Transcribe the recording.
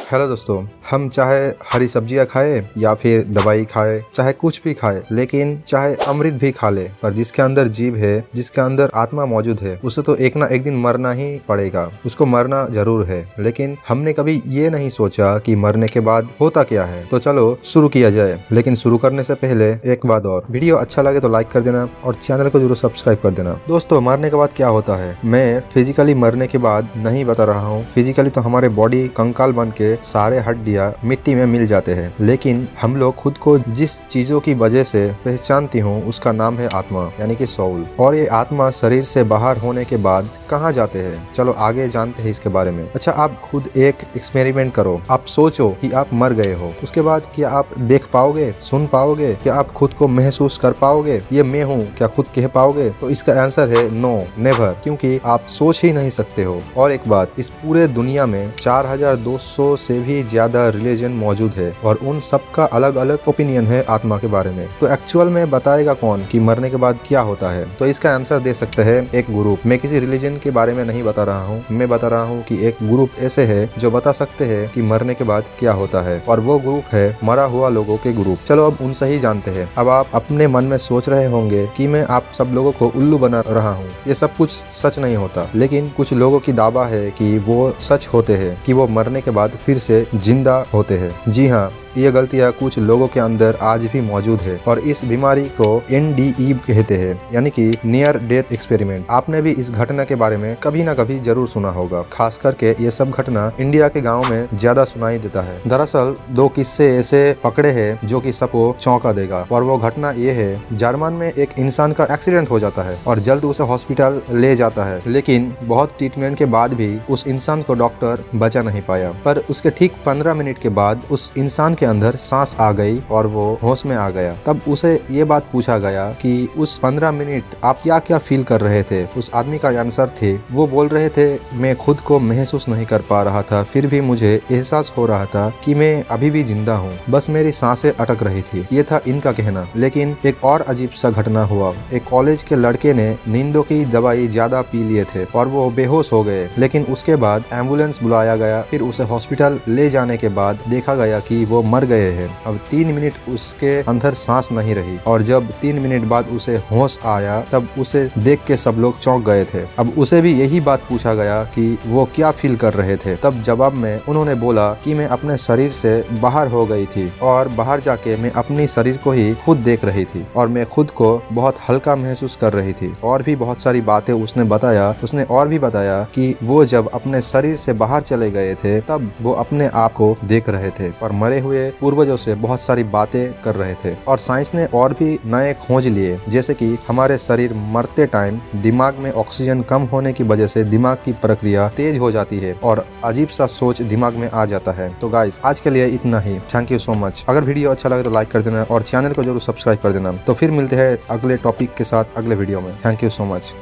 Hello दोस्तों, हम चाहे हरी सब्जियां खाए या फिर दवाई खाए, चाहे कुछ भी खाए, लेकिन चाहे अमृत भी खा ले, पर जिसके अंदर जीव है, जिसके अंदर आत्मा मौजूद है, उसे तो एक ना एक दिन मरना ही पड़ेगा। उसको मरना जरूर है, लेकिन हमने कभी ये नहीं सोचा कि मरने के बाद होता क्या है। तो चलो शुरू किया जाए, लेकिन शुरू करने से पहले एक बात और, वीडियो अच्छा लगे तो लाइक कर देना और चैनल को जरूर सब्सक्राइब कर देना। दोस्तों, मरने के बाद क्या होता है, मैं फिजिकली मरने के बाद नहीं बता रहा हूँ। फिजिकली तो हमारे बॉडी कंकाल बन के सारे हड्डियां मिट्टी में मिल जाते हैं, लेकिन हम लोग खुद को जिस चीजों की वजह से पहचानती हूँ उसका नाम है आत्मा, यानी कि सोल। और ये आत्मा शरीर से बाहर होने के बाद कहाँ जाते हैं, चलो आगे जानते हैं इसके बारे में। अच्छा, आप खुद एक एक्सपेरिमेंट करो। आप सोचो कि आप मर गए हो, उसके बाद क्या आप देख पाओगे, सुन पाओगे, क्या आप खुद को महसूस कर पाओगे, ये मैं हूँ, क्या खुद कह पाओगे? तो इसका आंसर है नो, नेवर, क्योंकि आप सोच ही नहीं सकते हो। और एक बात, इस पूरे दुनिया में 4200 से भी ज्यादा रिलीजन मौजूद है और उन सबका अलग अलग ओपिनियन है आत्मा के बारे में। तो एक्चुअल में बताएगा कौन कि मरने के बाद क्या होता है? तो इसका आंसर दे सकते हैं एक ग्रुप। मैं किसी रिलीजन के बारे में नहीं बता रहा हूँ, मैं बता रहा हूँ कि एक ग्रुप ऐसे है जो बता सकते हैं कि मरने के बाद क्या होता है, और वो ग्रुप है मरा हुआ लोगों के ग्रुप। चलो अब उनसे ही जानते हैं। अब आप अपने मन में सोच रहे होंगे कि मैं आप सब लोगों को उल्लू बना रहा हूँ। ये सब कुछ सच नहीं होता, लेकिन कुछ लोगों की दावा है कि वो सच होते हैं, कि वो मरने के बाद फिर से जिंदा होते हैं। जी हाँ, ये गलतियाँ कुछ लोगों के अंदर आज भी मौजूद है, और इस बीमारी को NDE कहते हैं, यानी कि नियर डेथ एक्सपेरिमेंट। आपने भी इस घटना के बारे में कभी ना कभी जरूर सुना होगा। खास करके ये सब घटना इंडिया के गांव में ज्यादा सुनाई देता है। दरअसल 2 किस्से ऐसे पकड़े हैं जो कि सबको चौंका देगा। और वो घटना ये है, जर्मन में एक इंसान का एक्सीडेंट हो जाता है और जल्द उसे हॉस्पिटल ले जाता है, लेकिन बहुत ट्रीटमेंट के बाद भी उस इंसान को डॉक्टर बचा नहीं पाया। पर उसके ठीक 15 मिनट के बाद उस इंसान के अंदर सांस आ गई और वो होश में आ गया। तब उसे ये बात पूछा गया कि उस 15 मिनट आप क्या क्या फील कर रहे थे। उस आदमी का आंसर थे, वो बोल रहे थे, मैं खुद को महसूस नहीं कर पा रहा था, फिर भी मुझे एहसास हो रहा था कि मैं अभी भी जिंदा हूँ, बस मेरी सांसें अटक रही थी। ये था इनका कहना। लेकिन एक और अजीब सा घटना हुआ। एक कॉलेज के लड़के ने नींदों की दवाई ज्यादा पी लिए थे और वो बेहोश हो गए, लेकिन उसके बाद एम्बुलेंस बुलाया गया। फिर उसे हॉस्पिटल ले जाने के बाद देखा गया कि वो मर गए हैं। अब 3 मिनट उसके अंदर सांस नहीं रही, और जब 3 मिनट बाद उसे होश आया तब उसे देख के सब लोग चौंक गए थे। अब उसे भी यही बात पूछा गया कि वो क्या फील कर रहे थे। तब जवाब में उन्होंने बोला कि मैं अपने शरीर से बाहर हो गई थी और बाहर जाके मैं अपनी शरीर को ही खुद देख रही थी और मैं खुद को बहुत हल्का महसूस कर रही थी। और भी बहुत सारी बातें उसने बताया। उसने और भी बताया कि वो जब अपने शरीर से बाहर चले गए थे तब वो अपने आप को देख रहे थे और मरे हुए पूर्वजों से बहुत सारी बातें कर रहे थे। और साइंस ने और भी नए खोज लिए, जैसे कि हमारे शरीर मरते टाइम दिमाग में ऑक्सीजन कम होने की वजह से दिमाग की प्रक्रिया तेज हो जाती है और अजीब सा सोच दिमाग में आ जाता है। तो गाइस, आज के लिए इतना ही। Thank you so much. अगर वीडियो अच्छा लगे तो लाइक कर देना और चैनल को जरूर सब्सक्राइब कर देना। तो फिर मिलते हैं अगले टॉपिक के साथ अगले वीडियो में। Thank you so much.